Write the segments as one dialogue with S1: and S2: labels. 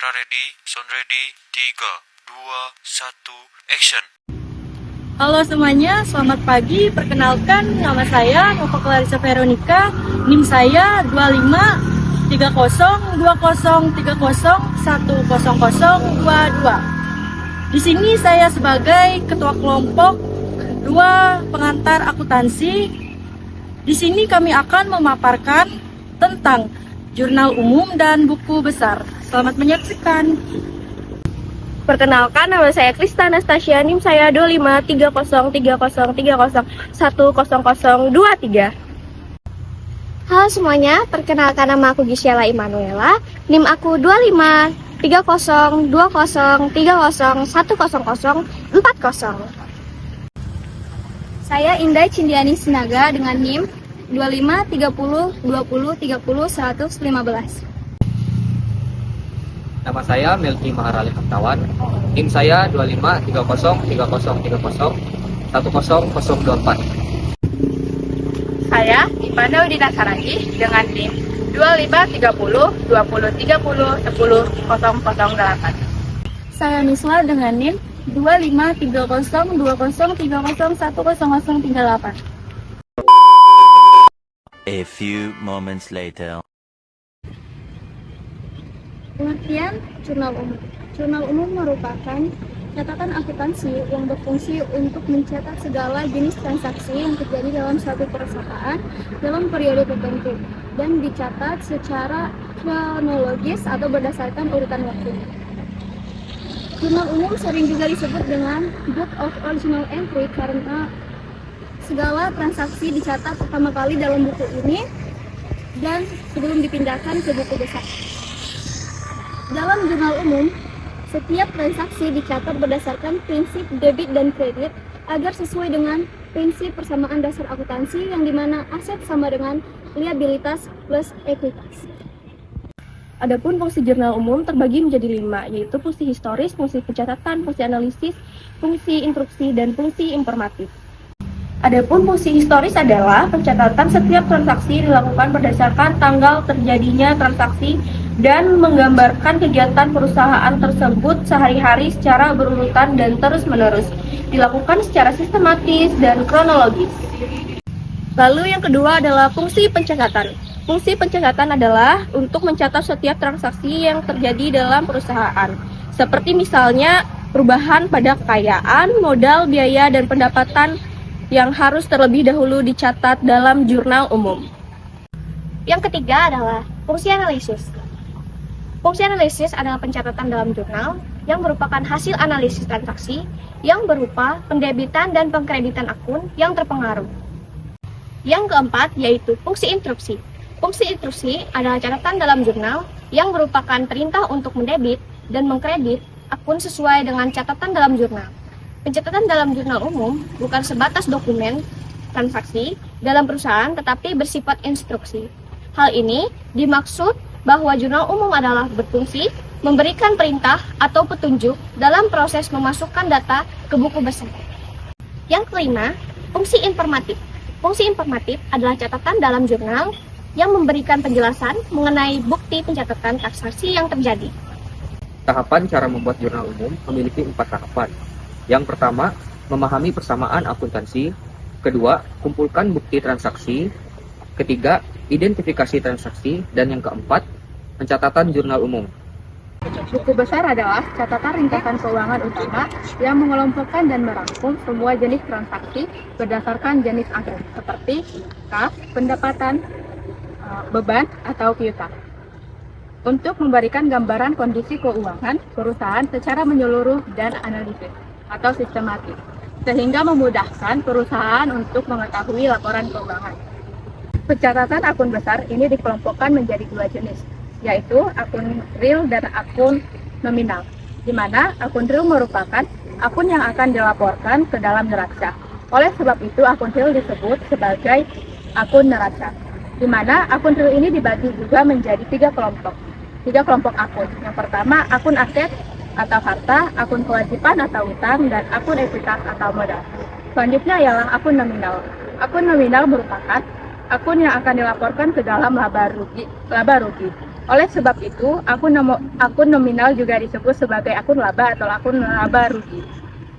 S1: Kamera ready, sound ready, 3, 2, 1, action.
S2: Halo semuanya, selamat pagi. Perkenalkan, nama saya Nova Clarissa Veronica. NIM saya 253020301022. Di sini saya sebagai ketua kelompok 2 pengantar akuntansi. Di sini kami akan memaparkan tentang jurnal umum dan buku besar. Selamat menyaksikan.
S3: Perkenalkan, nama saya Krista Anastasia, NIM saya 253030100023. Halo semuanya, perkenalkan nama aku Gisela Emanuela, NIM aku 253020301040. Saya Indah Cindiani Sinaga dengan NIM 253020300115.
S4: Nama saya Melki Maharali Haftawan. NIM saya 253030101024.
S3: Saya Ivana Udina Saragi dengan NIM 253020301008.
S2: Saya Misla dengan NIM 25302030101038.
S5: A few moments later.
S6: Pengertian jurnal umum. Jurnal umum merupakan catatan akuntansi yang berfungsi untuk mencatat segala jenis transaksi yang terjadi dalam suatu perusahaan dalam periode tertentu dan dicatat secara kronologis atau berdasarkan urutan waktu. Jurnal umum sering juga disebut dengan Book of Original Entry karena segala transaksi dicatat pertama kali dalam buku ini dan sebelum dipindahkan ke buku besar. Dalam jurnal umum, setiap transaksi dicatat berdasarkan prinsip debit dan kredit agar sesuai dengan prinsip persamaan dasar akuntansi yang dimana aset sama dengan liabilitas plus ekuitas.
S3: Adapun fungsi jurnal umum terbagi menjadi 5, yaitu fungsi historis, fungsi pencatatan, fungsi analisis, fungsi instruksi, dan fungsi informatif. Adapun fungsi historis adalah pencatatan setiap transaksi dilakukan berdasarkan tanggal terjadinya transaksi dan menggambarkan kegiatan perusahaan tersebut sehari-hari secara berurutan dan terus-menerus, dilakukan secara sistematis dan kronologis. Lalu yang kedua adalah fungsi pencatatan. Fungsi pencatatan adalah untuk mencatat setiap transaksi yang terjadi dalam perusahaan, seperti misalnya perubahan pada kekayaan, modal, biaya, dan pendapatan yang harus terlebih dahulu dicatat dalam jurnal umum. Yang ketiga adalah fungsi analisis. Fungsi analisis adalah pencatatan dalam jurnal yang merupakan hasil analisis transaksi yang berupa pendebitan dan pengkreditan akun yang terpengaruh. Yang keempat yaitu fungsi instruksi. Fungsi instruksi adalah catatan dalam jurnal yang merupakan perintah untuk mendebit dan mengkredit akun sesuai dengan catatan dalam jurnal. Pencatatan dalam jurnal umum bukan sebatas dokumen transaksi dalam perusahaan tetapi bersifat instruksi. Hal ini dimaksud bahwa jurnal umum adalah berfungsi memberikan perintah atau petunjuk dalam proses memasukkan data ke buku besar. Yang kelima, fungsi informatif. Fungsi informatif adalah catatan dalam jurnal yang memberikan penjelasan mengenai bukti pencatatan transaksi yang terjadi.
S4: Tahapan cara membuat jurnal umum memiliki 4 tahapan. Yang pertama, memahami persamaan akuntansi. Kedua, kumpulkan bukti transaksi. Ketiga, identifikasi transaksi. Dan yang keempat, pencatatan jurnal umum.
S6: Buku besar adalah catatan ringkasan keuangan utama yang mengelompokkan dan merangkum semua jenis transaksi berdasarkan jenis aset seperti kas, pendapatan, beban, atau piutang. Untuk memberikan gambaran kondisi keuangan perusahaan secara menyeluruh dan analisis atau sistematis, sehingga memudahkan perusahaan untuk mengetahui laporan keuangan. Pencatatan akun besar ini dikelompokkan menjadi 2 jenis, yaitu akun real dan akun nominal, di mana akun real merupakan akun yang akan dilaporkan ke dalam neraca. Oleh sebab itu, akun real disebut sebagai akun neraca, di mana akun real ini dibagi juga menjadi 3 kelompok akun. Yang pertama, akun aset atau harta, akun kewajiban atau utang, dan akun ekuitas atau modal. Selanjutnya ialah akun nominal. Akun nominal merupakan akun yang akan dilaporkan ke dalam laba rugi. Oleh sebab itu, akun nominal juga disebut sebagai akun laba atau akun laba rugi.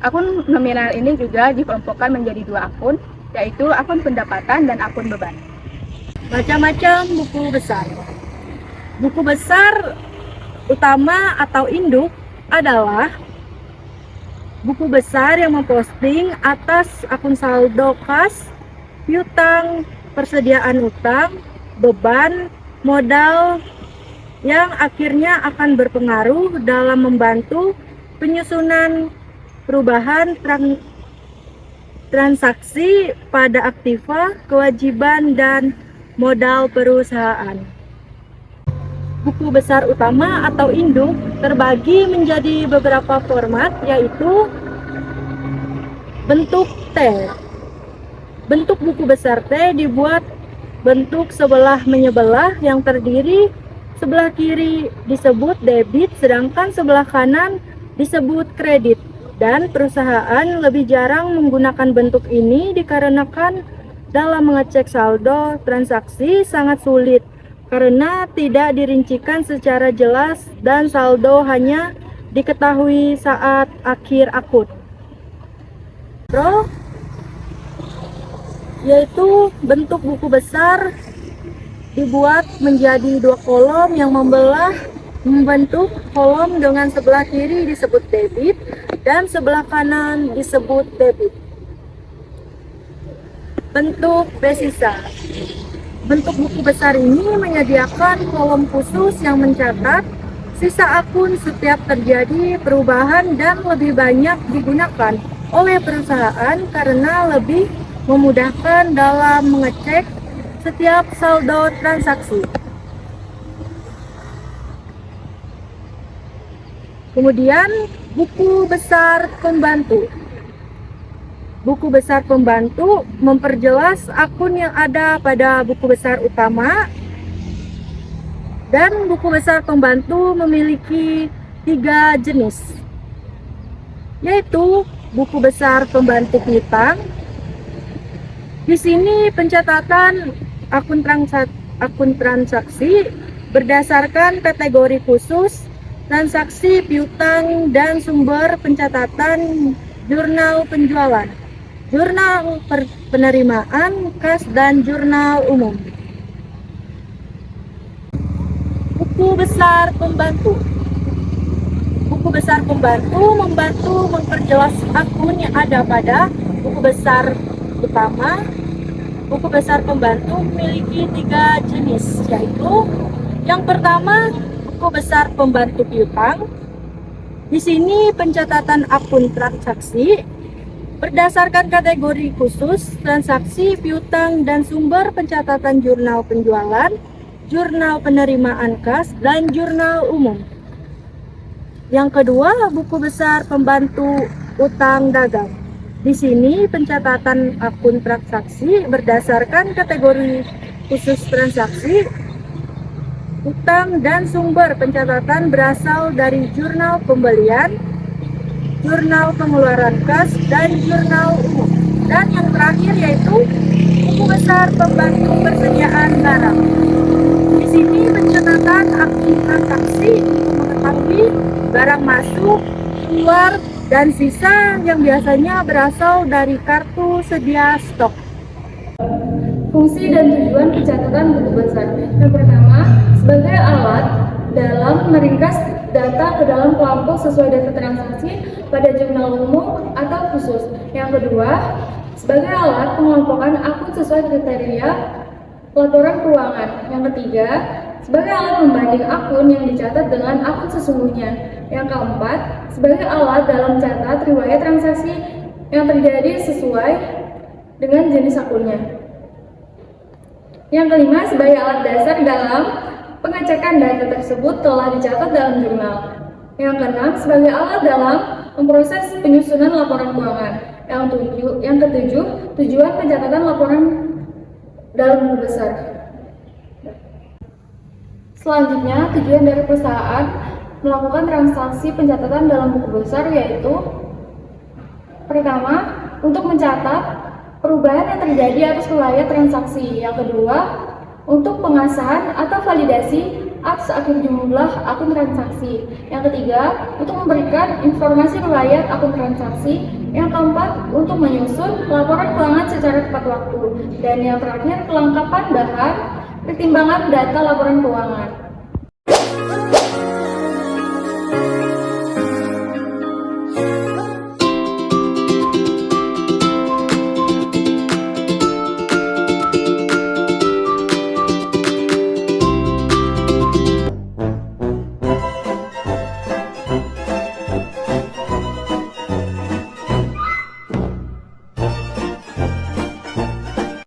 S6: Akun nominal ini juga dikelompokkan menjadi dua akun, yaitu akun pendapatan dan akun beban.
S2: Macam-macam buku besar. Buku besar utama atau induk adalah buku besar yang memposting atas akun saldo kas, piutang, persediaan utang, beban, modal, yang akhirnya akan berpengaruh dalam membantu penyusunan perubahan transaksi pada aktiva, kewajiban, dan modal perusahaan. Buku besar utama atau induk terbagi menjadi beberapa format, yaitu bentuk T. Bentuk buku besar T dibuat bentuk sebelah menyebelah yang terdiri sebelah kiri disebut debit, sedangkan sebelah kanan disebut kredit. Dan perusahaan lebih jarang menggunakan bentuk ini dikarenakan dalam mengecek saldo transaksi sangat sulit karena tidak dirincikan secara jelas dan saldo hanya diketahui saat akhir akun. Yaitu bentuk buku besar dibuat menjadi dua kolom yang membentuk kolom dengan sebelah kiri disebut debit dan sebelah kanan disebut debit. Bentuk B-sisa. Bentuk buku besar ini menyediakan kolom khusus yang mencatat sisa akun setiap terjadi perubahan dan lebih banyak digunakan oleh perusahaan karena lebih memudahkan dalam mengecek setiap saldo transaksi. Kemudian buku besar pembantu. Buku besar pembantu memperjelas akun yang ada pada buku besar utama, dan buku besar pembantu memiliki 3 jenis, yaitu buku besar pembantu piutang. Di sini pencatatan akun transaksi berdasarkan kategori khusus, transaksi piutang, dan sumber pencatatan jurnal penjualan, jurnal penerimaan kas, dan jurnal umum. Buku besar pembantu. Buku besar pembantu membantu memperjelas akun yang ada pada buku besar utama. Buku besar pembantu memiliki 3 jenis, yaitu yang pertama buku besar pembantu piutang. Di sini pencatatan akun transaksi berdasarkan kategori khusus, transaksi piutang, dan sumber pencatatan jurnal penjualan, jurnal penerimaan kas, dan jurnal umum. Yang kedua buku besar pembantu utang dagang. Di sini pencatatan akun transaksi berdasarkan kategori khusus transaksi, utang, dan sumber pencatatan berasal dari jurnal pembelian, jurnal pengeluaran kas, dan jurnal umum. Dan yang terakhir yaitu buku besar pembantu persediaan barang. Di sini pencatatan akun transaksi untuk mengetahui barang masuk, keluar, dan sisa yang biasanya berasal dari kartu sedia stok.
S6: Fungsi dan tujuan pencatatan buku besar. Yang pertama, sebagai alat dalam meringkas data ke dalam kelompok sesuai data transaksi pada jurnal umum atau khusus. Yang kedua, sebagai alat pengelompokan akun sesuai kriteria laporan keuangan. Yang ketiga, sebagai alat pembanding akun yang dicatat dengan akun sesungguhnya. Yang keempat, sebagai alat dalam mencatat riwayat transaksi yang terjadi sesuai dengan jenis akunnya. Yang kelima, sebagai alat dasar dalam pengecekan data tersebut telah dicatat dalam jurnal. Yang keenam, sebagai alat dalam memproses penyusunan laporan keuangan. Yang ketujuh, tujuan pencatatan laporan dalam buku besar. Selanjutnya, tujuan dari perusahaan melakukan transaksi pencatatan dalam buku besar yaitu: pertama, untuk mencatat perubahan yang terjadi atas riwayat transaksi. Yang kedua, untuk pengasahan atau validasi
S3: Akses akhir jumlah akun transaksi. Yang ketiga, untuk memberikan informasi melayar akun transaksi. Yang keempat, untuk menyusun laporan keuangan secara tepat waktu. Dan yang terakhir, kelengkapan bahan pertimbangan data laporan keuangan.